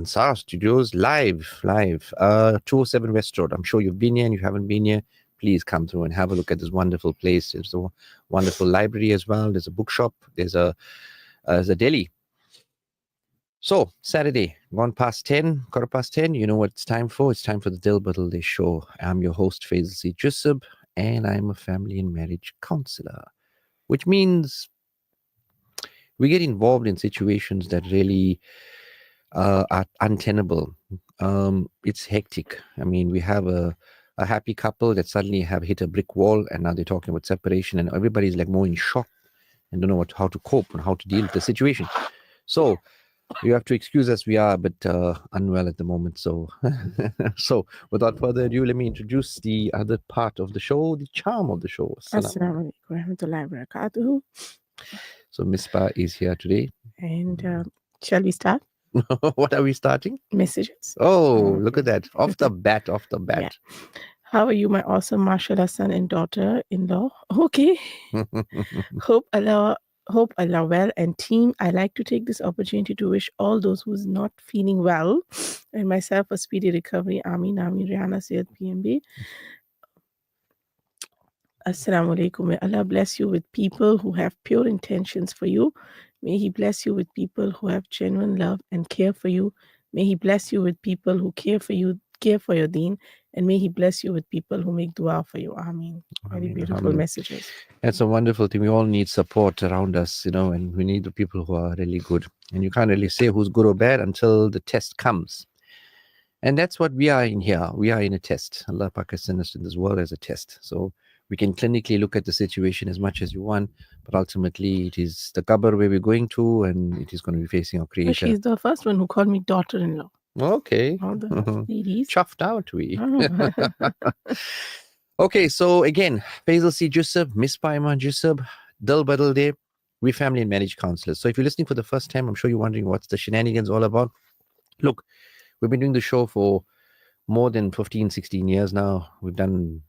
ALANSAAR Studios live. 207 West Road. I'm sure you've been here and you haven't been here. Please come through and have a look at this wonderful place. There's a wonderful library as well. There's a bookshop. There's a deli. So, Saturday, gone past 10, quarter past 10, you know what it's time for? It's time for the Dil Badalde show. I'm your host, Faizal Joosab, and I'm a family and marriage counselor, which means we get involved in situations that really are untenable. It's hectic. I mean, we have a happy couple that suddenly have hit a brick wall, and now they're talking about separation, and everybody's like more in shock and don't know how to cope and how to deal with the situation. So you have to excuse us. We are a bit unwell at the moment. So, so without further ado, let me introduce the other part of the show, the charm of the show. Assalamu alaikum warahmatullahi wabarakatuh. So Misbah is here today. And shall we start? What are we starting? Messages. Oh, look at that. Off the bat. Yeah. How are you, my awesome mashallah son and daughter-in-law? Okay. Hope Allah well, and team. I like to take this opportunity to wish all those who's not feeling well and myself a speedy recovery. Ameen, Rihanna said PMB. Assalamu alaikum. May Allah bless you with people who have pure intentions for you. May He bless you with people who have genuine love and care for you. May He bless you with people who care for you, care for your deen, and may He bless you with people who make dua for you. Ameen. Very beautiful messages. That's a wonderful thing. We all need support around us, and we need the people who are really good. And you can't really say who's good or bad until the test comes. And that's what we are in here. We are in a test. Allah Pak has sent us in this world as a test. So we can clinically look at the situation as much as you want, but ultimately it is the qabr where we're going to, and it is going to be facing our Creator. She's the first one who called me daughter-in-law. Okay. All the ladies. Chuffed out we. Okay, so again, Faizal C. Joosab, Misbah Iman Joosab, Dil Badalde, we family and marriage counselors. So if you're listening for the first time, I'm sure you're wondering what's the shenanigans all about. Look, we've been doing the show for more than 15, 16 years now. We've done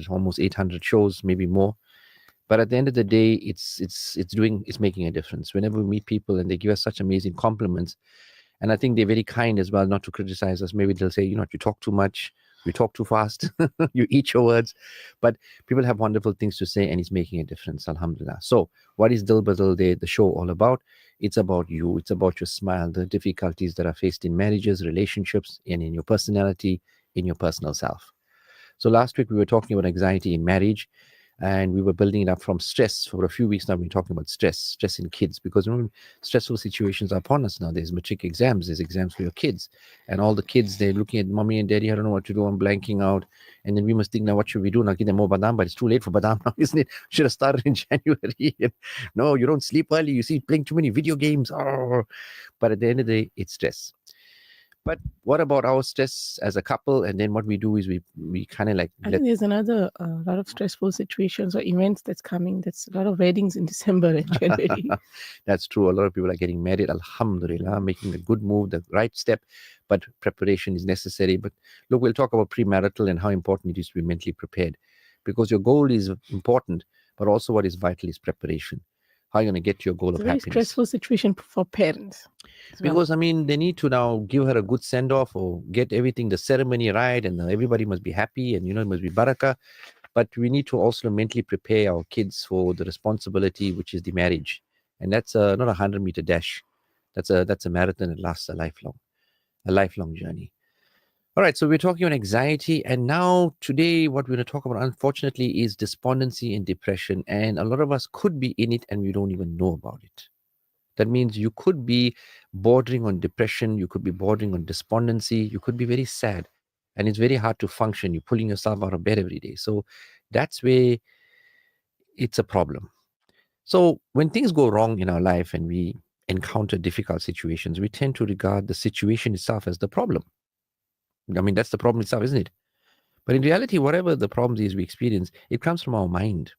almost 800 shows, maybe more. But at the end of the day, it's making a difference. Whenever we meet people and they give us such amazing compliments, and I think they're very kind as well, not to criticize us. Maybe they'll say, you talk too much, you talk too fast, you eat your words. But people have wonderful things to say, and it's making a difference, alhamdulillah. So what is Dil Badalde, the show, all about? It's about you. It's about your smile, the difficulties that are faced in marriages, relationships, and in your personality, in your personal self. So last week we were talking about anxiety in marriage, and we were building it up from stress. For a few weeks now, we've been talking about stress in kids, because stressful situations are upon us now. There's matric exams, there's exams for your kids, and all the kids, they're looking at mommy and daddy, I don't know what to do, I'm blanking out. And then we must think, now what should we do? Now give them more badam, but it's too late for badam now, isn't it? Should have started in January. No, you don't sleep early, you see playing too many video games. Oh. But at the end of the day, it's stress. But what about our stress as a couple? And then what we do is we kind of like... I think there's another lot of stressful situations or events that's coming. That's a lot of weddings in December and January. That's true. A lot of people are getting married, alhamdulillah, making a good move, the right step. But preparation is necessary. But look, we'll talk about premarital and how important it is to be mentally prepared. Because your goal is important, but also what is vital is preparation. How are you going to get to your goal of happiness? It's a very stressful situation for parents. Because, I mean, they need to now give her a good send-off or get everything, the ceremony right, and everybody must be happy, and, it must be barakah. But we need to also mentally prepare our kids for the responsibility, which is the marriage. And that's not a 100-meter dash. That's a marathon that lasts a lifelong journey. All right, so we're talking about anxiety, and now today what we're going to talk about, unfortunately, is despondency and depression. And a lot of us could be in it and we don't even know about it. That means you could be bordering on depression, you could be bordering on despondency, you could be very sad, and it's very hard to function. You're pulling yourself out of bed every day. So that's where it's a problem. So when things go wrong in our life and we encounter difficult situations, we tend to regard the situation itself as the problem. I mean, that's the problem itself, isn't it? But in reality, whatever the problems is we experience, it comes from our mind.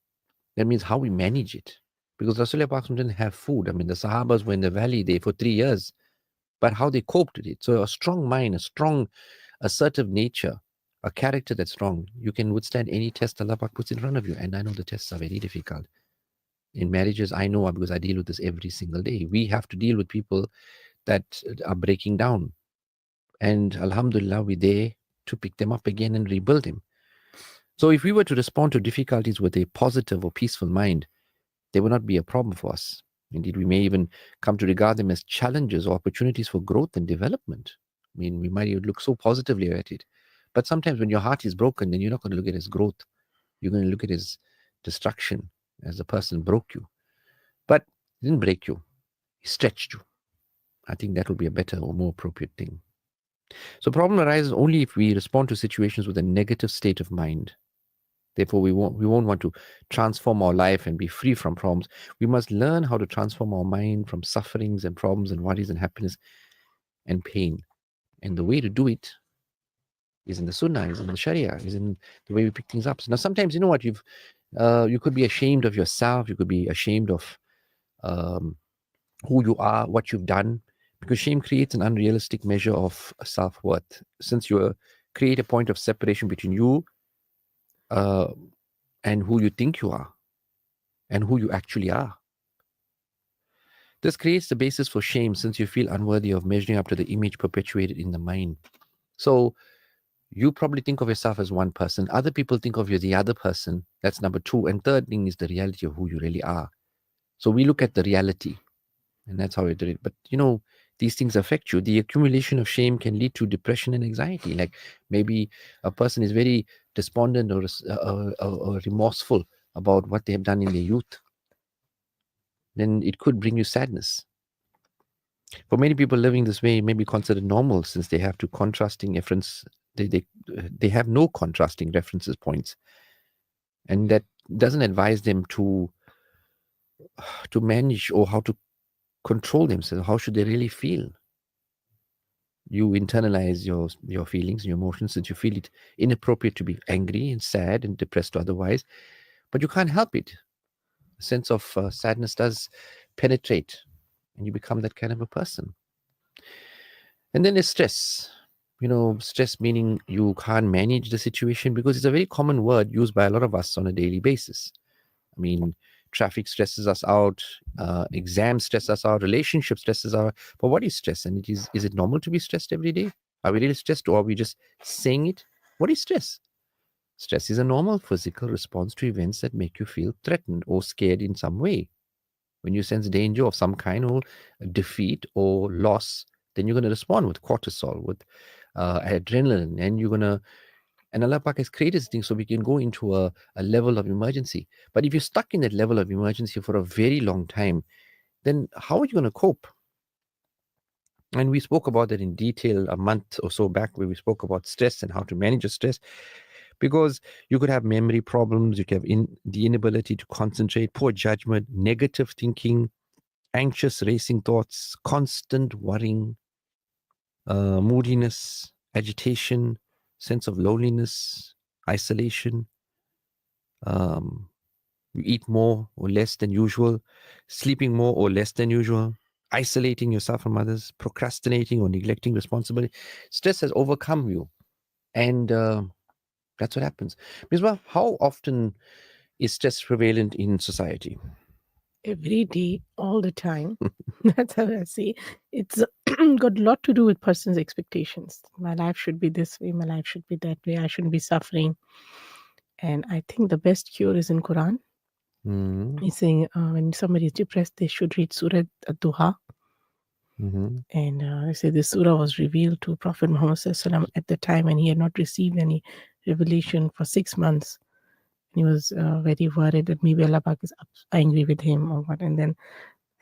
That means how we manage it. Because Rasulullah didn't have food. I mean, the Sahabas were in the valley there for 3 years, but how they coped with it. So a strong mind, a strong, assertive nature, a character that's strong, you can withstand any test Allah puts in front of you. And I know the tests are very difficult. In marriages, I know because I deal with this every single day. We have to deal with people that are breaking down. And Alhamdulillah, we're there to pick them up again and rebuild them. So if we were to respond to difficulties with a positive or peaceful mind, they will not be a problem for us. Indeed, we may even come to regard them as challenges or opportunities for growth and development. I mean, we might even look so positively at it. But sometimes when your heart is broken, then you're not going to look at it as growth. You're going to look at it as destruction, as the person broke you. But he didn't break you, he stretched you. I think that will be a better or more appropriate thing. So problem arises only if we respond to situations with a negative state of mind. Therefore, we won't want to transform our life and be free from problems. We must learn how to transform our mind from sufferings and problems and worries and happiness and pain. And the way to do it is in the Sunnah, is in the Sharia, is in the way we pick things up. So now, sometimes you know what you could be ashamed of yourself. You could be ashamed of um, who you are, what you've done, because shame creates an unrealistic measure of self-worth. Since you create a point of separation between you uh, and who you think you are and who you actually are. This creates the basis for shame since you feel unworthy of measuring up to the image perpetuated in the mind. So you probably think of yourself as one person. Other people think of you the other person. That's number two. And third thing is the reality of who you really are. So we look at the reality, and that's how we do it. But these things affect you. The accumulation of shame can lead to depression and anxiety. Like maybe a person is very despondent or remorseful about what they have done in their youth. Then it could bring you sadness. For many people living this way may be considered normal since they have to contrasting reference. They have no contrasting references points, and that doesn't advise them to manage or how to control themselves. How should they really feel? You internalize your feelings and your emotions since you feel it inappropriate to be angry and sad and depressed otherwise, but you can't help it. A sense of sadness does penetrate, and you become that kind of a person. And then there's stress. Stress meaning you can't manage the situation, because it's a very common word used by a lot of us on a daily basis. I mean, traffic stresses us out, exams stress us out, relationships stresses us out. But what is stress? And is it normal to be stressed every day? Are we really stressed, or are we just saying it? What is stress? Stress is a normal physical response to events that make you feel threatened or scared in some way. When you sense danger of some kind, or defeat or loss, then you're going to respond with cortisol, with adrenaline, and and Allah Pak has created this thing so we can go into a level of emergency. But if you're stuck in that level of emergency for a very long time, then how are you going to cope? And we spoke about that in detail a month or so back, where we spoke about stress and how to manage your stress, because you could have memory problems, you could have the inability to concentrate, poor judgment, negative thinking, anxious racing thoughts, constant worrying, moodiness, agitation, sense of loneliness, isolation. You eat more or less than usual, sleeping more or less than usual, isolating yourself from others, procrastinating or neglecting responsibility. Stress has overcome you. And that's what happens. Misbah, how often is stress prevalent in society? Every day, all the time. That's how I see. It's got a lot to do with person's expectations. My life should be this way. My life should be that way. I shouldn't be suffering. And I think the best cure is in Quran. Mm-hmm. He's saying when somebody is depressed, they should read Surah Ad-Duha. Mm-hmm. And they say this surah was revealed to Prophet Muhammad SAW at the time when he had not received any revelation for 6 months. And he was very worried that maybe Allah Pak is angry with him or what. And then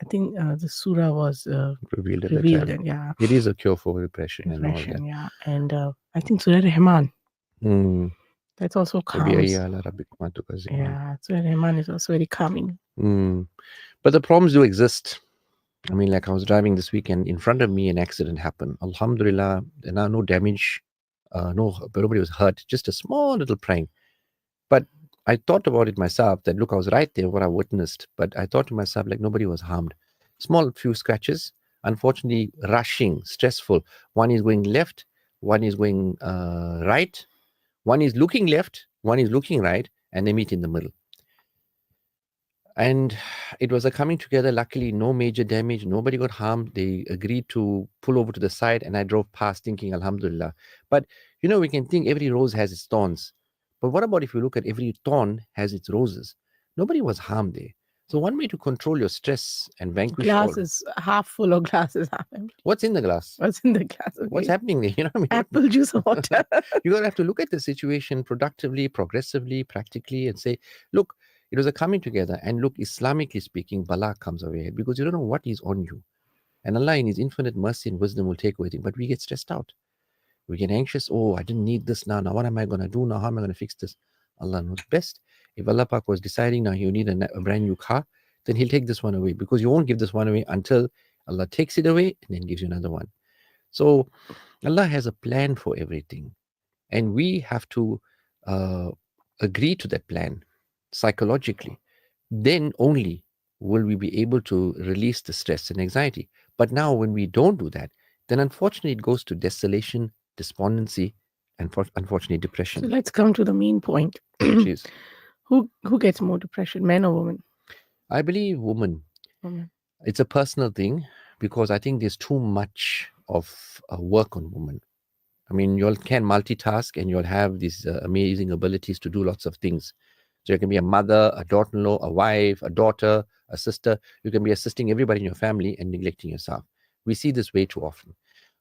I think the surah was Revealed at the revealed. time. And yeah, It is a cure for depression and all that. depression, yeah. And I think Surah Rahman, Mm. that's also فبأي calms. آلاء ربكما تكذبان. Yeah, Surah Rahman is also very calming. Mm. But the problems do exist. I mean, like I was driving this weekend, in front of me, an accident happened. Alhamdulillah, there are no damage, nobody was hurt, just a small little prank. But I thought about it myself that, look, I was right there, what I witnessed. But I thought to myself, like, nobody was harmed. Small few scratches, unfortunately, rushing, stressful. One is going left, one is going right, one is looking left, one is looking right, and they meet in the middle. And it was a coming together. Luckily, no major damage. Nobody got harmed. They agreed to pull over to the side, and I drove past thinking, Alhamdulillah. But we can think every rose has its thorns. But what about if you look at every thorn has its roses? Nobody was harmed there. So one way to control your stress and vanquish all. Glass is half full or glass is half empty. What's in the glass? What's in the glass? What's Okay. happening there? You know what I mean? Apple juice or water. You gotta have to look at the situation productively, progressively, practically, and say, look, it was a coming together. And look, Islamically speaking, bala comes away because you don't know what is on you. And Allah, in His infinite mercy and wisdom, will take away things. But we get stressed out. We get anxious. Oh, I didn't need this now. Now, what am I going to do now? How am I going to fix this? Allah knows best. If Allah Pak was deciding now you need a brand new car, then He'll take this one away because you won't give this one away until Allah takes it away and then gives you another one. So, Allah has a plan for everything. And we have to uh, agree to that plan psychologically. Then only will we be able to release the stress and anxiety. But now, when we don't do that, then unfortunately it goes to desolation, despondency, and unfortunately So depression. let's come to the main point. Which is, Who gets more depression, men or women? I believe, woman. Women. It's a personal thing because I think there's too much of work on women. I mean, you all can multitask and you'll have these amazing abilities to do lots of things. So you can be a mother, a daughter-in-law, a wife, a daughter, a sister. You can be assisting everybody in your family and neglecting yourself. We see this way too often.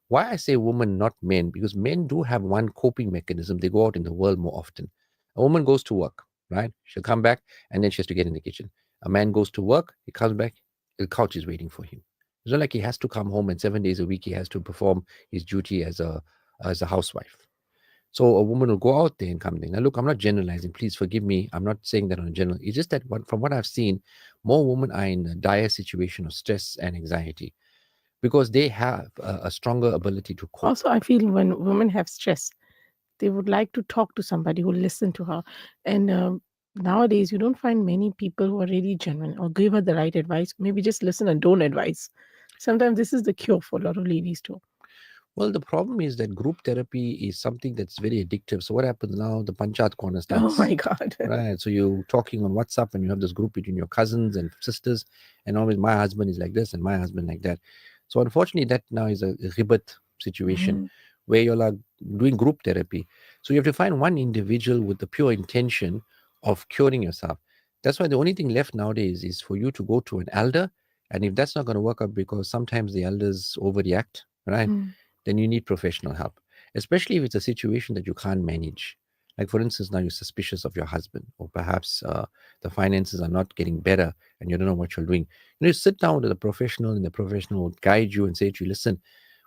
Why I say women, not men, because men do have one coping mechanism. They go out in the world more often. A woman goes to work, right? She'll come back and then she has to get in the kitchen. A man goes to work, he comes back, the couch is waiting for him. It's not like he has to come home and 7 days a week he has to perform his duty as a housewife. So a woman will go out there and come there. Now, look, I'm not generalizing. Please forgive me. I'm not saying that on a general. It's just that from what I've seen, more women are in a dire situation of stress and anxiety because they have a stronger ability to cope. Also, I feel when women have stress, they would like to talk to somebody who will listen to her. And nowadays, you don't find many people who are really genuine or give her the right advice. Maybe just listen and don't advise. Sometimes this is the cure for a lot of ladies too. Well, the problem is that group therapy is something that's very addictive. So what happens now? The panchat corner Oh starts. my God. Right. So you're talking on WhatsApp and you have this group between your cousins and sisters, and always my husband is like this and my husband like that. So unfortunately, that now is a ribat situation Mhm. where you're like doing group therapy. So you have to find one individual with the pure intention of curing yourself. That's why the only thing left nowadays is for you to go to an elder. And if that's not going to work out because sometimes the elders overreact, right? Mm. Then you need professional help, especially if it's a situation that you can't manage. Like, for instance, now you're suspicious of your husband, or perhaps the finances are not getting better and you don't know what you're doing. You sit down with a professional, and the professional will guide you and say to you, listen,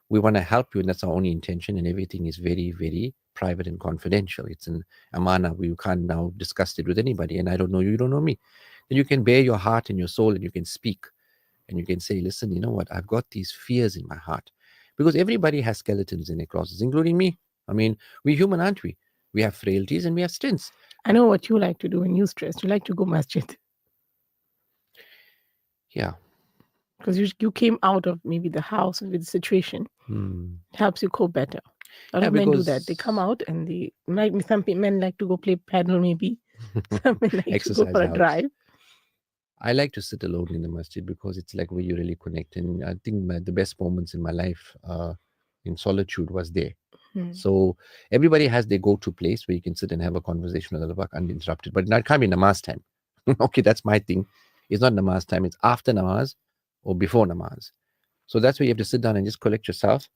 we want to help you, and that's our only intention, and everything is very, very private and confidential. It's an amana. We can't now discuss it with anybody, and I don't know you, you don't know me. Then you can bare your heart and your soul, and you can speak and you can say, listen, you know what? I've got these fears in my heart because everybody has skeletons in their closets, including me. I mean, we're human, aren't we? We have frailties and we have strengths. I know what you like to do when you're stressed. You like to go masjid Yeah. because you came out of maybe the house with the situation. Hmm. It helps you cope better. A lot Yeah, of men do that. They come because out and some men like to go play paddle maybe. Some men like to go exercise for a helps. drive. I like to sit alone in the masjid because it's like where you really connect. And I think the best moments in my life in solitude was there. Hmm. So everybody has their go-to place where you can sit and have a conversation with Allah uninterrupted. But it can't be namaz time. Okay, that's my thing. It's not namaz time. It's after namaz or before namaz. So that's where you have to sit down and just collect yourself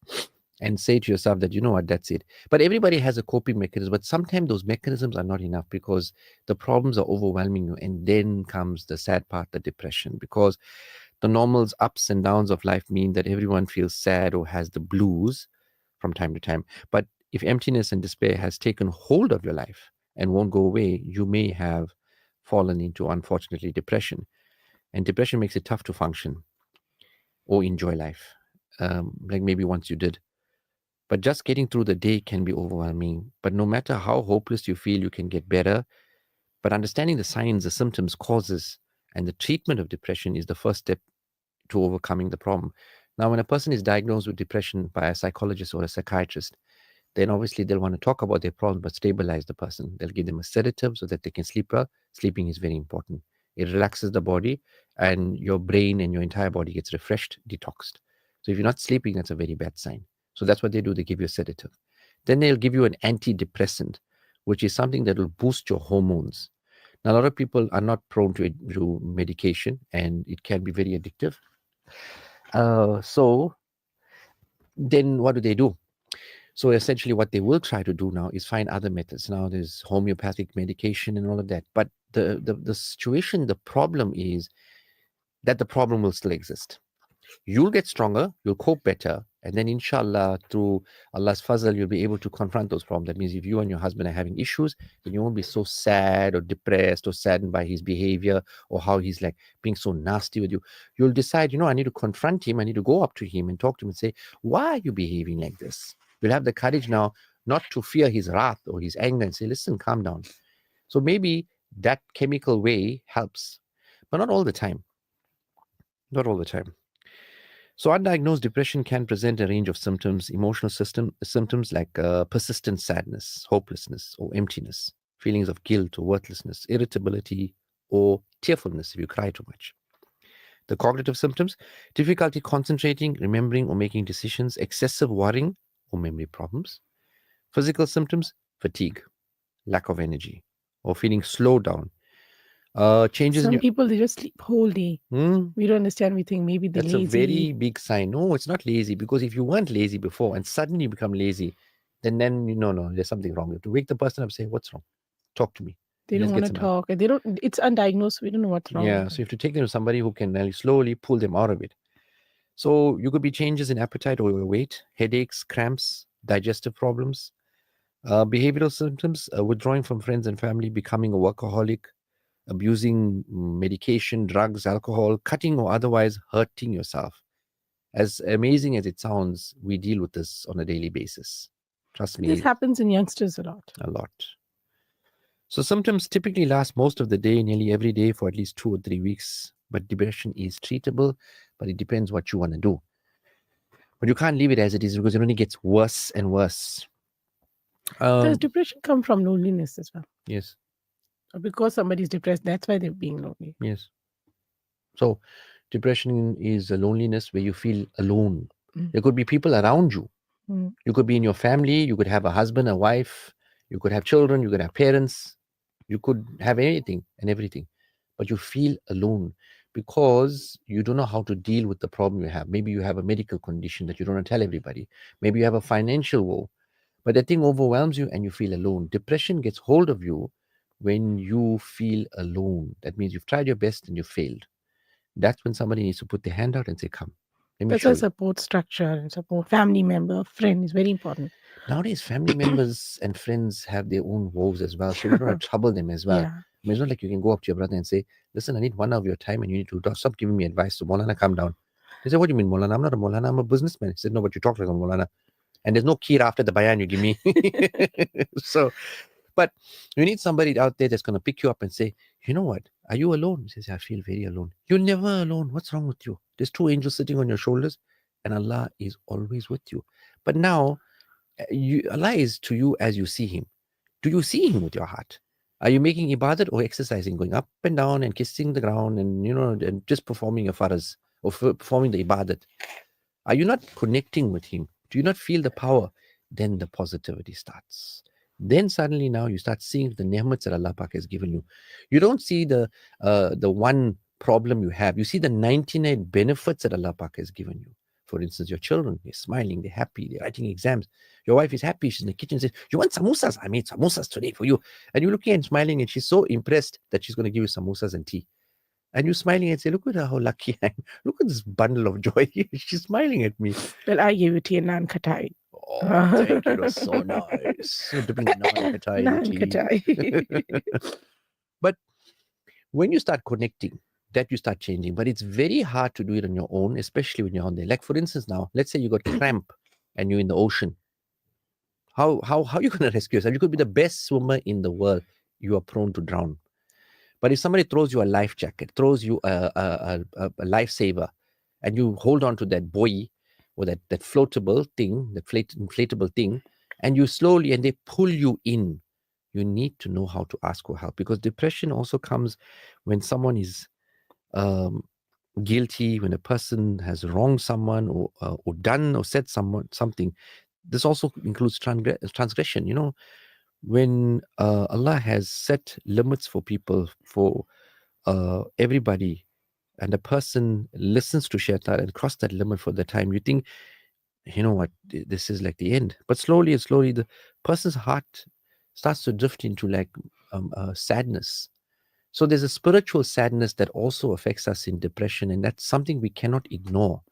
and say to yourself that, you know what, that's it. But everybody has a coping mechanism. But sometimes those mechanisms are not enough because the problems are overwhelming you. And then comes the sad part, the depression, because the normals, ups and downs of life mean that everyone feels sad or has the blues from time to time. But if emptiness and despair has taken hold of your life and won't go away, you may have fallen into, unfortunately, depression. And depression makes it tough to function or enjoy life, like maybe once you did. But just getting through the day can be overwhelming. But no matter how hopeless you feel, you can get better. But understanding the signs, the symptoms, causes, and the treatment of depression is the first step to overcoming the problem. Now, when a person is diagnosed with depression by a psychologist or a psychiatrist, then obviously they'll want to talk about their problem but stabilize the person. They'll give them a sedative so that they can sleep well. Sleeping is very important. it relaxes the body, and your brain and your entire body gets refreshed, detoxed. So if you're not sleeping, that's a very bad sign. So that's what they do. They give you a sedative. Then they'll give you an antidepressant, which is something that will boost your hormones. Now, a lot of people are not prone to medication, and it can be very addictive. So then what do? So essentially, what they will try to do now is find other methods. Now there's homeopathic medication and all of that. But the situation, the problem is that the problem will still exist. You'll get stronger, you'll cope better, and then inshallah, through Allah's fazl, you'll be able to confront those problems. That means if you and your husband are having issues, then you won't be so sad or depressed or saddened by his behavior or how he's like being so nasty with you. You'll decide, I need to confront him, I need to go up to him and talk to him and say, why are you behaving like this? You'll have the courage now not to fear his wrath or his anger and say, listen, calm down. So maybe that chemical way helps, but not all the time. Not all the time. So undiagnosed depression can present a range of symptoms, emotional symptoms like persistent sadness, hopelessness, or emptiness, feelings of guilt or worthlessness, irritability, or tearfulness if you cry too much. The cognitive symptoms, difficulty concentrating, remembering, or making decisions, excessive worrying, or memory problems. Physical symptoms, fatigue, lack of energy, or feeling slowed down. Changes in Some your... people, they just sleep whole day. We don't understand. We think maybe they're That's lazy. a very big sign. No, it's not lazy, because if you weren't lazy before and suddenly you become lazy, then no, there's something wrong. You have to wake the person up and say, what's wrong? Talk to me. They Let's don't get want to some help. talk. They don't. It's undiagnosed. So we don't know what's wrong. Yeah, so you have to take them to somebody who can really slowly pull them out of it. So you could be changes in appetite or weight, headaches, cramps, digestive problems, behavioral symptoms, withdrawing from friends and family, becoming a workaholic, abusing medication, drugs, alcohol, cutting or otherwise hurting yourself. As amazing as it sounds, we deal with this on a daily basis. Trust me. This happens in youngsters a lot. A lot. So symptoms typically last most of the day, nearly every day, for at least 2 or 3 weeks. But depression is treatable, but it depends what you want to do. But you can't leave it as it is, because it only gets worse and worse. Does depression come from loneliness as well? Yes. Or because somebody's depressed, that's why they're being lonely? Yes. So depression is a loneliness where you feel alone. There could be people around you. You could be in your family. You could have a husband, a wife. You could have children. You could have parents. You could have anything and everything. But you feel alone because you don't know how to deal with the problem you have. Maybe you have a medical condition that you don't want to tell everybody. Maybe you have a financial woe. But that thing overwhelms you and you feel alone. Depression gets hold of you when you feel alone. That means you've tried your best and you failed. That's when somebody needs to put their hand out and say, come, let me That's show why you. support structure and support family member, friend is very important. Nowadays, family members and friends have their own woes as well. So you don't want to trouble them as well. Yeah. I mean, it's not like you can go up to your brother and say, listen, I need 1 hour of your time and you need to stop giving me advice. So Maulana, calm down. They say, what do you mean, Maulana? I'm not a Maulana, I'm a businessman. He said, no, but you talk like a Maulana. And there's no key after the bayan you give me. So, but you need somebody out there that's going to pick you up and say, you know what? Are you alone? He says, I feel very alone. You're never alone. What's wrong with you? There's 2 angels sitting on your shoulders and Allah is always with you. But now, Allah is to you as you see Him. Do you see Him with your heart? Are you making ibadat or exercising, going up and down and kissing the ground and, and just performing a faraz or performing the ibadat? Are you not connecting with Him? Do you not feel the power? Then the positivity starts. Then suddenly now you start seeing the ni'mats that Allah Pak has given you. You don't see the one problem you have. You see the 99 benefits that Allah Pak has given you. For instance, your children, they're smiling, they're happy, they're writing exams. Your wife is happy, she's in the kitchen, says, you want samosas? I made samosas today for you. And you're looking and smiling, and she's so impressed that she's going to give you samosas and tea. And you're smiling and say, look at her, how lucky I am. Look at this bundle of joy. She's smiling at me. Well, I gave it to you naan khatai. Oh, thank you. That's so nice. Dipping the naan khatai in Naan the tea. But when you start connecting, that you start changing. But it's very hard to do it on your own, especially when you're on there. Like, for instance, now, let's say you got cramp and you're in the ocean. How are you going to rescue yourself? You could be the best swimmer in the world. You are prone to drown. But if somebody throws you a life jacket, throws you a lifesaver, and you hold on to that buoy or that floatable thing, that inflatable thing, and you slowly, and they pull you in, You need to know how to ask for help, because depression also comes when someone is um, guilty, when a person has wronged someone, or done or said someone something. This also includes transgression. When Allah has set limits for people, for everybody, and a person listens to shaitan and cross that limit for the time, you think, you know what, this is like the end. But slowly and slowly, the person's heart starts to drift into like sadness. So there's a spiritual sadness that also affects us in depression, and that's something we cannot ignore.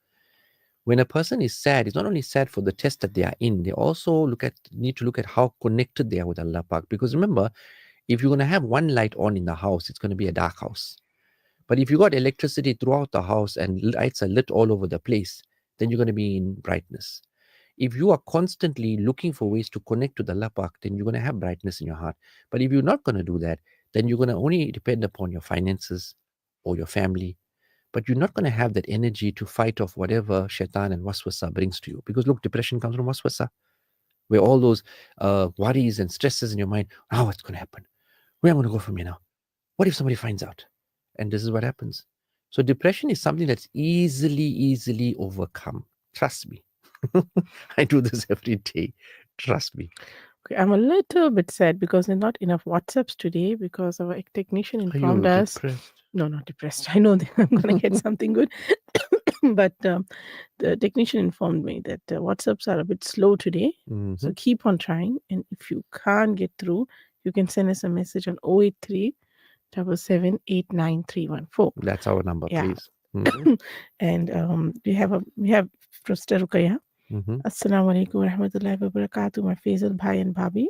When a person is sad, it's not only sad for the test that they are in, they also need to look at how connected they are with Allah Pak. Because remember, if you're going to have one light on in the house, it's going to be a dark house. But if you got electricity throughout the house and lights are lit all over the place, then you're going to be in brightness. If you are constantly looking for ways to connect to the lapak, then you're going to have brightness in your heart. But if you're not going to do that, then you're going to only depend upon your finances or your family. But you're not going to have that energy to fight off whatever shaitan and waswasa brings to you. Because look, depression comes from waswasa, where all those worries and stresses in your mind, oh, what's going to happen? Where am I going to go from here now? What if somebody finds out? And this is what happens. So depression is something that's easily overcome. Trust me. I do this every day. Trust me. Okay, I'm a little bit sad because there are not enough WhatsApps today because our technician Are you informed us. depressed? No, not depressed. I know that I'm going to get something good. But the technician informed me that WhatsApps are a bit slow today. So keep on trying. And if you can't get through, you can send us a message on 083 7789314. That's our number, Yeah. please. And we have Sister Rukaya. Assalamu alaikum wa rahmatullahi wa barakatuh, my Faizal Bhai and Bhabhi.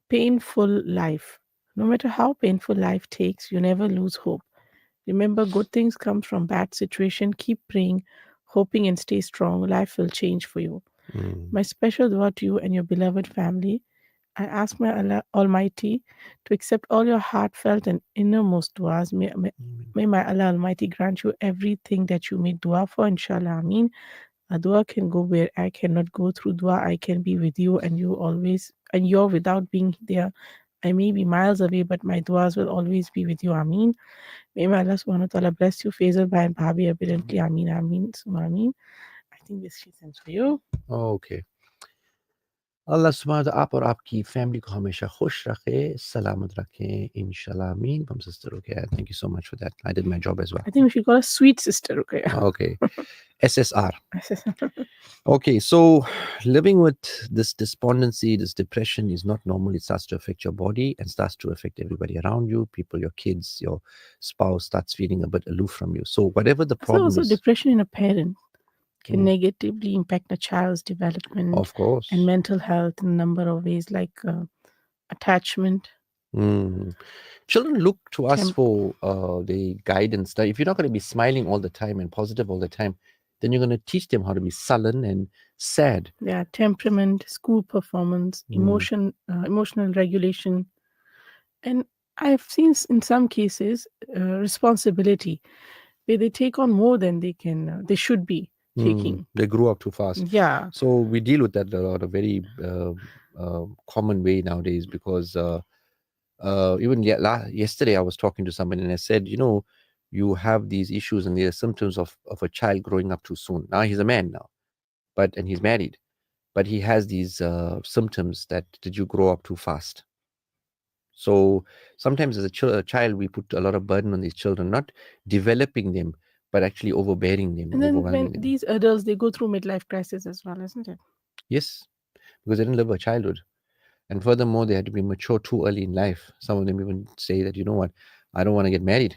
Painful life. No matter how painful life takes, you never lose hope. Remember, good things come from bad situation. Keep praying, hoping, and stay strong. Life will change for you. My special dua to you and your beloved family. I ask my Allah Almighty to accept all your heartfelt and innermost duas. May my Allah Almighty grant you everything that you made dua for, inshallah. Ameen. A dua can go where I cannot go. Through dua, I can be with you, and you're without being there. I may be miles away, but my duas will always be with you. Ameen. May my Allah subhanahu wa ta'ala bless you, Faisal Bhai and Bhabhi, abundantly. Ameen, ameen, summa ameen. I think this she sends for you. Okay. Allah subhanahu wa ta'ala आप और आपकी family को हमेशा खुश रखे, सलामत रखे, इंशाल्लाह आमीन. From Sister Ruqayya. Thank you so much for that. I did my job as well. I think we should call her Sweet Sister Rukaya. Okay. SSR. Okay, so living with this despondency, this depression is not normal. It starts to affect your body and starts to affect everybody around you, people, your kids, your spouse starts feeling a bit aloof from you. So whatever the problem also is. Depression in a parent can negatively impact a child's development, of course, and mental health in a number of ways, like attachment. Children look to us for the guidance. Now, if you're not going to be smiling all the time and positive all the time, then you're going to teach them how to be sullen and sad. Yeah, temperament, school performance, emotional regulation, and I've seen in some cases responsibility, where they take on more than they should be taking. They grew up too fast. Yeah. So we deal with that a lot, a very common way nowadays, because even yesterday I was talking to somebody and I said, you have these issues and there are symptoms of a child growing up too soon. Now he's a man now, and he's married, but he has these symptoms that did you grow up too fast? So sometimes as a child, we put a lot of burden on these children, not developing them, but actually overbearing them. And then when these adults, they go through midlife crisis as well, isn't it? Yes, because they didn't live a childhood. And furthermore, they had to be mature too early in life. Some of them even say that, you know what, I don't want to get married.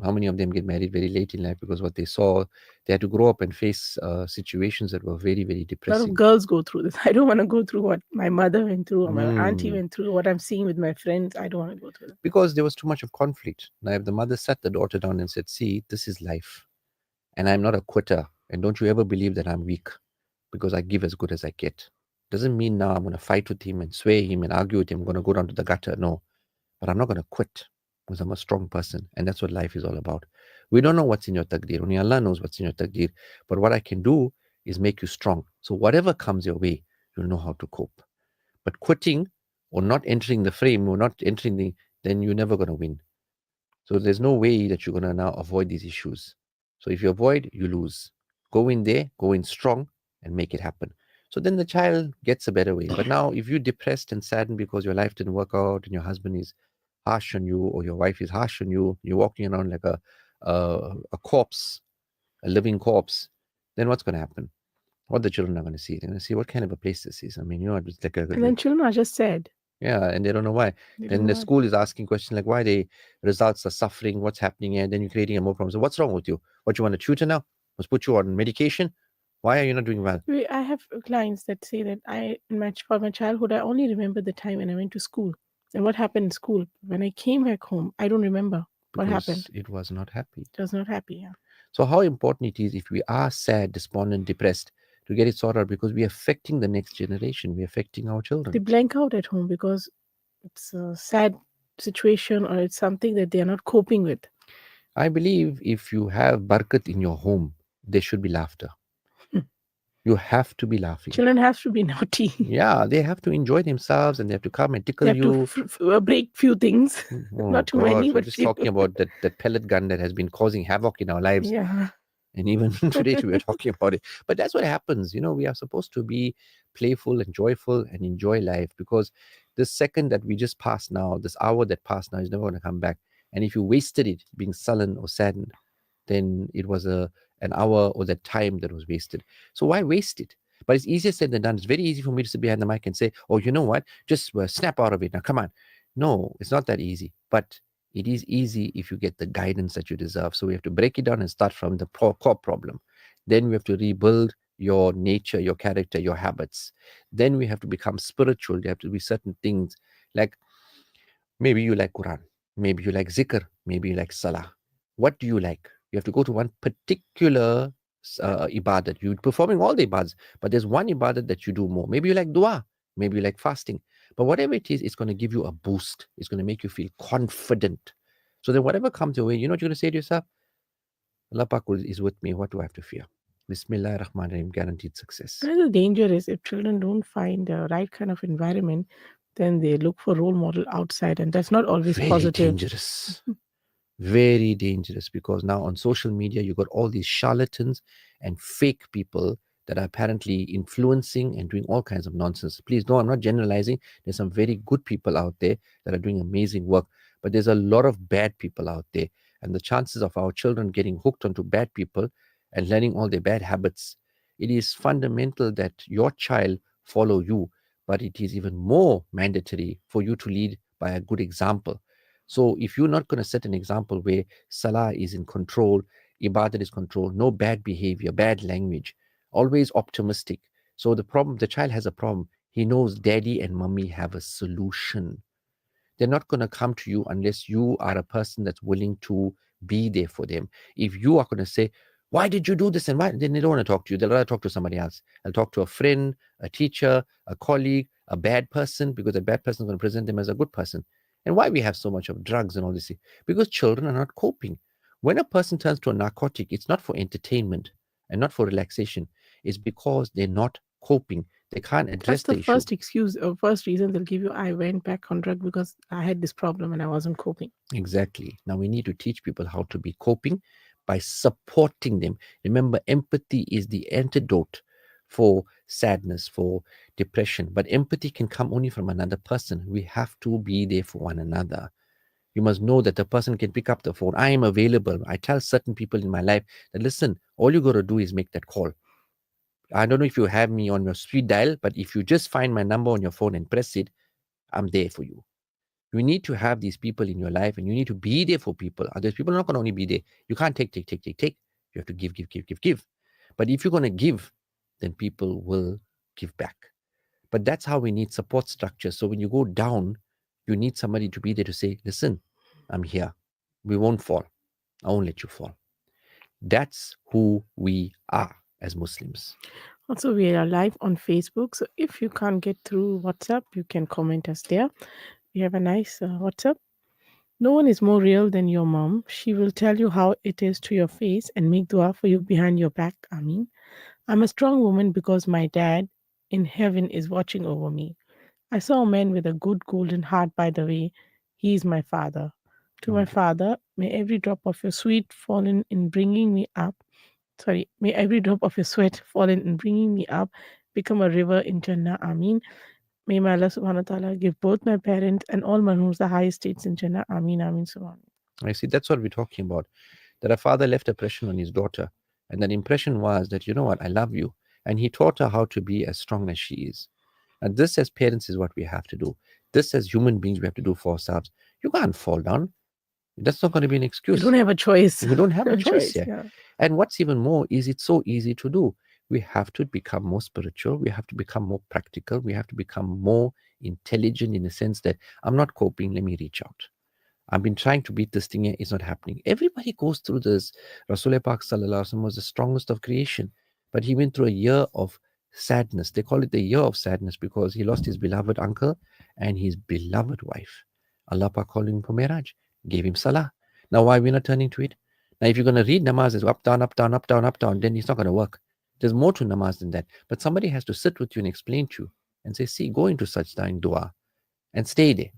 How many of them get married very late in life because what they saw, they had to grow up and face situations that were very, very depressing. A lot of girls go through this. I don't want to go through what my mother went through or my auntie went through, what I'm seeing with my friends. I don't want to go through that. Because there was too much of conflict. Now, if the mother sat the daughter down and said, see, this is life, and I'm not a quitter, and don't you ever believe that I'm weak, because I give as good as I get. Doesn't mean now I'm going to fight with him and sway him and argue with him. I'm going to go down to the gutter. No, but I'm not going to quit, because I'm a strong person, and that's what life is all about. We don't know what's in your taqdeer. Only Allah knows what's in your taqdeer. But what I can do is make you strong. So whatever comes your way, you'll know how to cope. But quitting or not entering the frame or not entering the, then you're never going to win. So there's no way that you're going to now avoid these issues. So if you avoid, you lose. Go in there, go in strong, and make it happen. So then the child gets a better way. But now, if you're depressed and saddened because your life didn't work out and your husband is harsh on you or your wife is harsh on you, you're walking around like a corpse, a living corpse, then what's going to happen? What the children are going to see? They're going to see what kind of a place this is. I mean, it's like And then children are just sad. yeah, and they don't know why. They Then don't the know. school is asking questions like why the results are suffering, what's happening, and then you're creating a more problem. So what's wrong with you? What, you want a tutor now? Must put you on medication? Why are you not doing well? I have clients that say that for my childhood, I only remember the time when I went to school and what happened in school. When I came back home, I don't remember what happened. Because it was not happy. I was not happy. Yeah. So how important it is if we are sad, despondent, depressed, to get it sorted out, because we're affecting the next generation. We're affecting our They children. blank out at home because it's a sad situation or it's something that they are not coping with. I believe if you have barakat in your home, there should be laughter. You have to be laughing. Children have to be naughty. Yeah, they have to enjoy themselves and they have to come and tickle They have you. to break few things. Oh Not too gosh, many, we're but just few. talking about that pellet gun that has been causing havoc in our lives. Yeah. And even today we are talking about it. But that's what happens. We are supposed to be playful and joyful and enjoy life, because this second that we just passed now, this hour that passed now, is never going to come back. And if you wasted it being sullen or saddened, then it was an hour or that time that was wasted. So why waste it? But it's easier said than done. It's very easy for me to sit behind the mic and say, oh, you know what? Just snap out of it. Now, come on. No, it's not that easy. But it is easy if you get the guidance that you deserve. So we have to break it down and start from the core problem. Then we have to rebuild your nature, your character, your habits. Then we have to become spiritual. There have to be certain things like maybe you like Quran, maybe you like zikr, maybe you like salah. What do you like? You have to go to one particular ibadat. You're performing all the ibadats, but there's one ibadat that you do more. Maybe you like dua, maybe you like fasting. But whatever it is, it's going to give you a boost. It's going to make you feel confident. So then whatever comes your way, you know what you're going to say to yourself? Allah Pak is with me. What do I have to fear? Bismillah ar-Rahman ar-Rahim, guaranteed success. The danger is if children don't find the right kind of environment, then they look for role model outside, and that's not always Very positive. dangerous. Very dangerous, because now on social media you got all these charlatans and fake people that are apparently influencing and doing all kinds of nonsense. Please, no, I'm not generalizing. There's some very good people out there that are doing amazing work, but there's a lot of bad people out there, and the chances of our children getting hooked onto bad people and learning all their bad habits, it is fundamental that your child follow you, but it is even more mandatory for you to lead by a good example. So if you're not going to set an example where salah is in control, ibadat is controlled, no bad behavior, bad language, always optimistic. So the child has a problem. He knows daddy and mommy have a solution. They're not going to come to you unless you are a person that's willing to be there for them. If you are going to say, why did you do this? And why? Then they don't want to talk to you. They'll rather talk to somebody else. They'll talk to a friend, a teacher, a colleague, a bad person, because a bad person is going to present them as a good person. And why we have so much of drugs and all this? Because children are not coping. When a person turns to a narcotic, it's not for entertainment and not for relaxation. It's because they're not coping. They can't address That's the the issue. first excuse or first reason they'll give you. I went back on drug because I had this problem and I wasn't coping. Exactly. Now we need to teach people how to be coping by supporting them. Remember, empathy is the antidote for sadness, for depression. But empathy can come only from another person. We have to be there for one another. You must know that the person can pick up the phone. I am available. I tell certain people in my life that, listen, all you got to do is make that call. I don't know if you have me on your speed dial, but if you just find my number on your phone and press it, I'm there for you. You need to have these people in your life, and you need to be there for people. Otherwise, people are not going to only be there. You can't take. You have to give. But if you're going to give, then people will give back. But that's how we need support structure. So when you go down, you need somebody to be there to say, listen, I'm here. We won't fall. I won't let you fall. That's who we are as Muslims. Also, we are live on Facebook. So if you can't get through WhatsApp, you can comment us there. We have a nice WhatsApp. No one is more real than your mom. She will tell you how it is to your face and make dua for you behind your back. I'm a strong woman because my dad in heaven is watching over me. I saw a man with a good golden heart, by the way. He is my father. To my Mm. father, may every drop of your sweet fallen in bringing me up, sorry, may every drop of your sweat fallen in bringing me up become a river in Jannah. Ameen. May my Allah subhanahu wa ta'ala give both my parents and all marhooms the highest states in Jannah. Ameen, Ameen, subhanahu. I see. That's what we're talking about. That a father left a impression on his daughter. And that impression was that, you know what, I love you. And he taught her how to be as strong as she is. And this, as parents, is what we have to do. This, as human beings, we have to do for ourselves. You can't fall down. That's not going to be an You don't excuse. have a choice. We don't have a A choice choice, here. yeah. And what's even more is it's so easy to do. We have to become more spiritual. We have to become more practical. We have to become more intelligent in the sense that I'm not coping. Let me reach out. I've been trying to beat this thing here. It's not happening. Everybody goes through this. Rasulullah Pak Sallallahu Alaihi Wasallam was the strongest of creation, but he went through a year of sadness. They call it the year of sadness because he lost his beloved uncle and his beloved wife. Allah Pak called him for Miraj, gave him Salah. Now, why are we not turning to it? Now, if you're going to read namaz as up, down, up, down, up, down, up, down, then it's not going to work. There's more to namaz than that. But somebody has to sit with you and explain to you and say, see, go into sajda in dua and stay there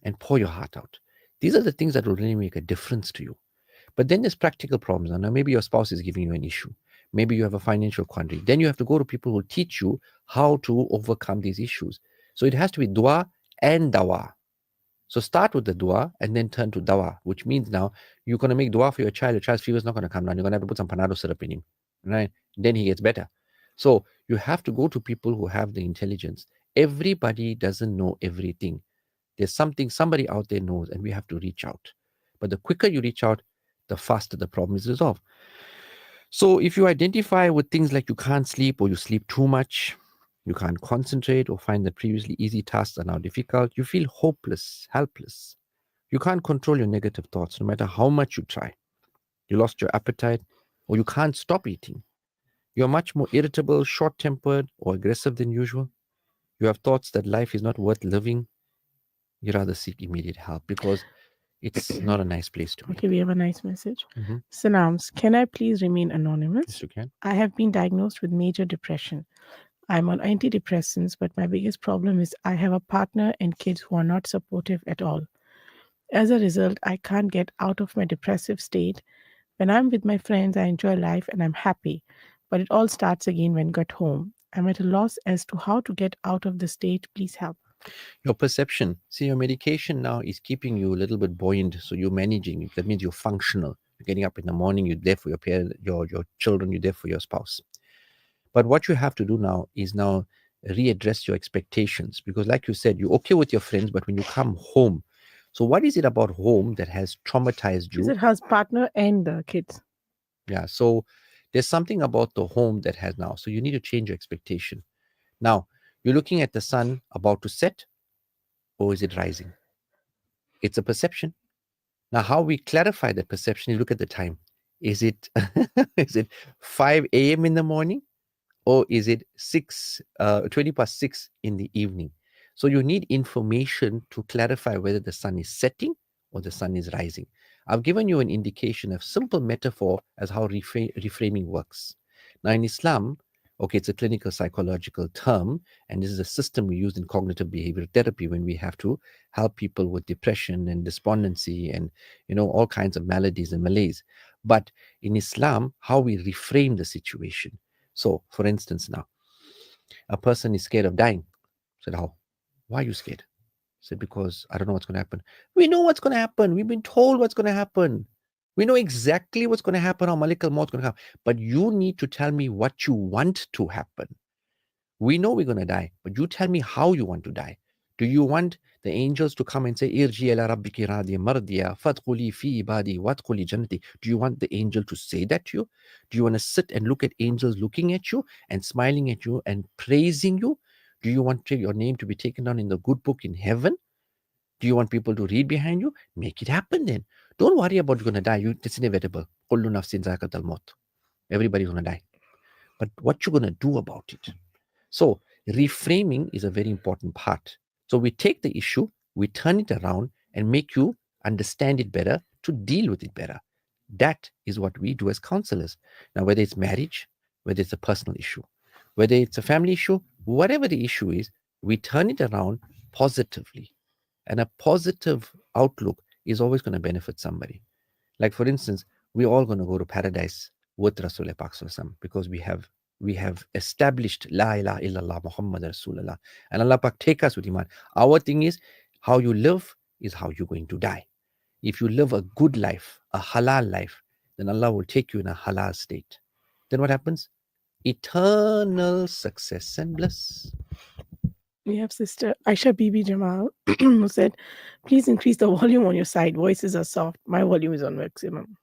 and pour your heart out. These are the things that will really make a difference to you. But then there's practical problems. Now, maybe your spouse is giving you an issue. Maybe you have a financial quandary. Then you have to go to people who teach you how to overcome these issues. So it has to be dua and dawa. So start with the dua and then turn to dawa, which means now you're going to make dua for your child. Your child's fever is not going to come down. You're going to have to put some panado syrup in him, right? Then he gets better. So you have to go to people who have the intelligence. Everybody doesn't know everything. There's something somebody out there knows, and we have to reach out. But the quicker you reach out, the faster the problem is resolved. So if you identify with things like you can't sleep or you sleep too much, you can't concentrate or find that previously easy tasks are now difficult, you feel hopeless, helpless. You can't control your negative thoughts no matter how much you try. You lost your appetite or you can't stop eating. You're much more irritable, short tempered, or aggressive than usual. You have thoughts that life is not worth living. You rather seek immediate help because it's not a nice place to be. Okay, we have a nice message. Mhm. Sanams, can I please remain anonymous? Yes, you can. I have been diagnosed with major depression. I'm on antidepressants, but my biggest problem is I have a partner and kids who are not supportive at all. As a result, I can't get out of my depressive state. When I'm with my friends, I enjoy life and I'm happy, but it all starts again when I get home. I'm at a loss as to how to get out of the state. Please help. Your perception. See, your medication now is keeping you a little bit buoyant, so you're managing it. That means you're functional. You're getting up in the morning. You're there for your parent, your children. You're there for your spouse. But what you have to do now is now readdress your expectations because, like you said, you're okay with your friends, but when you come home, so what is it about home that has traumatized She you? said her partner and the kids. Yeah. So there's something about the home that has now. So you need to change your expectation. Now you're looking at the sun about to set, or is it rising? It's a perception. Now, how we clarify that perception, you look at the time. Is it is it 5 a.m. in the morning or is it 20 past 6 in the evening? So you need information to clarify whether the sun is setting or the sun is rising. I've given you an indication of simple metaphor as how reframing works. Now in Islam, okay, it's a clinical psychological term, and this is a system we use in cognitive behavioral therapy when we have to help people with depression and despondency and all kinds of maladies and malaise. But in Islam, how we reframe the situation. So, for instance, now a person is scared of dying. Said, how? Why are you scared? Said, because I don't know what's going to happen. We know what's going to happen. We've been told what's going to happen. We know exactly what's going to happen, how Malik al-Maut is going to happen. But you need to tell me what you want to happen. We know we're going to die, but you tell me how you want to die. Do you want the angels to come and say, Irji ila rabbiki radiya mardiya, fadkhuli fi ibadi, wadkhuli jannati? Do you want the angel to say that to you? Do you want to sit and look at angels looking at you and smiling at you and praising you? Do you want your name to be taken down in the good book in heaven? Do you want people to read behind you? Make it happen then. Don't worry about you're going to die. It's inevitable. Kullu nafsin zaqatul maut. Everybody's going to die. But what you're going to do about it? So, reframing is a very important part. So, we take the issue, we turn it around and make you understand it better to deal with it better. That is what we do as counselors. Now, whether it's marriage, whether it's a personal issue, whether it's a family issue, whatever the issue is, we turn it around positively. And a positive outlook is always going to benefit somebody. Like for instance, we're all going to go to paradise with Rasul Pak because we have established La ilaha illallah Muhammad Rasulullah. And Allah Pak take us with Iman. Our thing is how you live is how you're going to die. If you live a good life, a halal life, then Allah will take you in a halal state. Then what happens? Eternal success and bliss. We have Sister Aisha Bibi Jamal who said, please increase the volume on your side. Voices are soft. My volume is on maximum.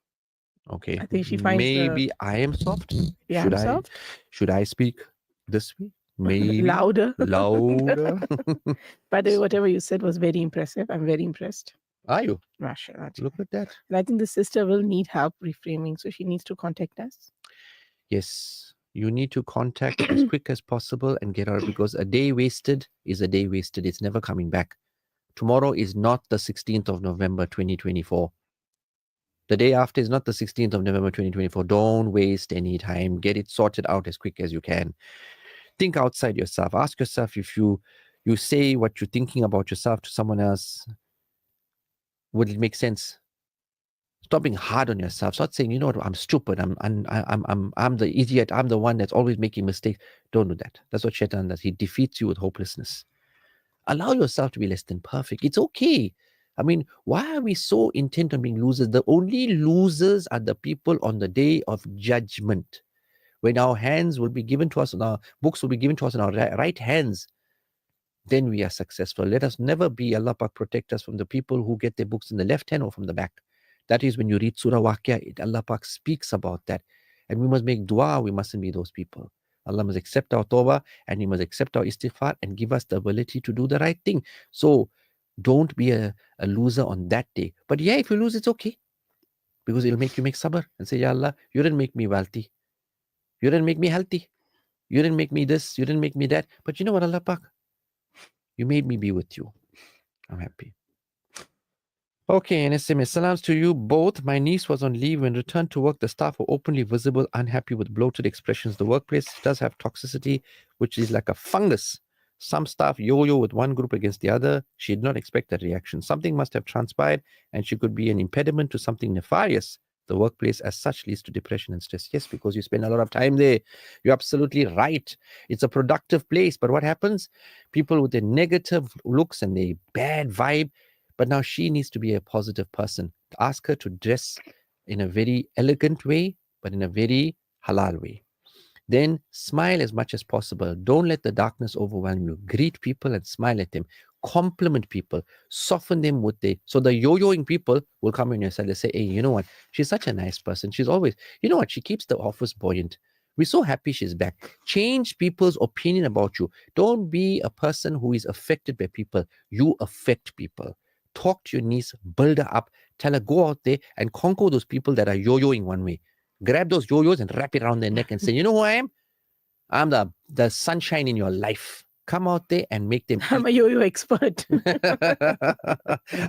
Okay. I think she finds maybe I am soft. Yeah, should I'm I soft. should I speak this way? Maybe Louder. louder. By the way, whatever you said was very impressive. I'm very impressed. Are you? Mashallah. Look at that. And I think the sister will need help reframing, so she needs to contact us. Yes. You need to contact as quick as possible and get out because a day wasted is a day wasted. It's never coming back. Tomorrow is not the 16th of November 2024. The day after is not the 16th of November 2024. Don't waste any time. Get it sorted out as quick as you can. Think outside yourself. Ask yourself if you say what you're thinking about yourself to someone else, would it make sense? Stop being hard on yourself. Start saying, you know what, I'm stupid. I'm the idiot. I'm the one that's always making mistakes. Don't do that. That's what Shaitan does. He defeats you with hopelessness. Allow yourself to be less than perfect. It's okay. I mean, why are we so intent on being losers? The only losers are the people on the day of judgment, when our hands will be given to us and our books will be given to us in our right hands. Then we are successful. Let us never be, Allah Pak protect us from the people who get their books in the left hand or from the back. That is when you read Surah Waqia, Allah Pak speaks about that. And we must make dua, we mustn't be those people. Allah must accept our tawbah and He must accept our istighfar and give us the ability to do the right thing. So don't be a loser on that day. But yeah, if you lose, it's okay. Because it'll make you make sabr and say, Ya Allah, you didn't make me wealthy. You didn't make me healthy. You didn't make me this. You didn't make me that. But you know what, Allah Pak? You made me be with you. I'm happy. Okay, and SMS. Salams to you both. My niece was on leave. When returned to work, the staff were openly visible, unhappy with bloated expressions. The workplace does have toxicity, which is like a fungus. Some staff yo-yo with one group against the other. She did not expect that reaction. Something must have transpired, and she could be an impediment to something nefarious. The workplace as such leads to depression and stress. Yes, because you spend a lot of time there. You're absolutely right. It's a productive place. But what happens? People with their negative looks and their bad vibe. But now she needs to be a positive person. Ask her to dress in a very elegant way, but in a very halal way. Then smile as much as possible. Don't let the darkness overwhelm you. Greet people and smile at them. Compliment people. Soften them with the. So the yo-yoing people will come in your side and say, hey, you know what? She's such a nice person. She's always, you know what? She keeps the office buoyant. We're so happy she's back. Change people's opinion about you. Don't be a person who is affected by people. You affect people. Talk to your niece, build her up, tell her, go out there and conquer those people that are yo-yoing one way. Grab those yo-yos and wrap it around their neck and say, you know who I am? I'm the sunshine in your life. Come out there and make them. I'm a yo-yo expert.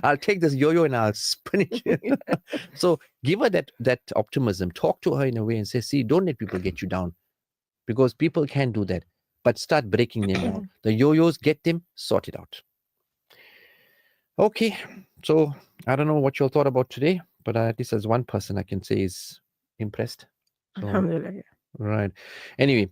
I'll take this yo-yo and I'll spin it. So give her that optimism. Talk to her in a way and say, see, don't let people get you down. Because people can do that. But start breaking them down. The yo-yos, get them, sort it out. Okay. So I don't know what you all thought about today, but at least as one person I can say is impressed. So, Alhamdulillah. right. Anyway,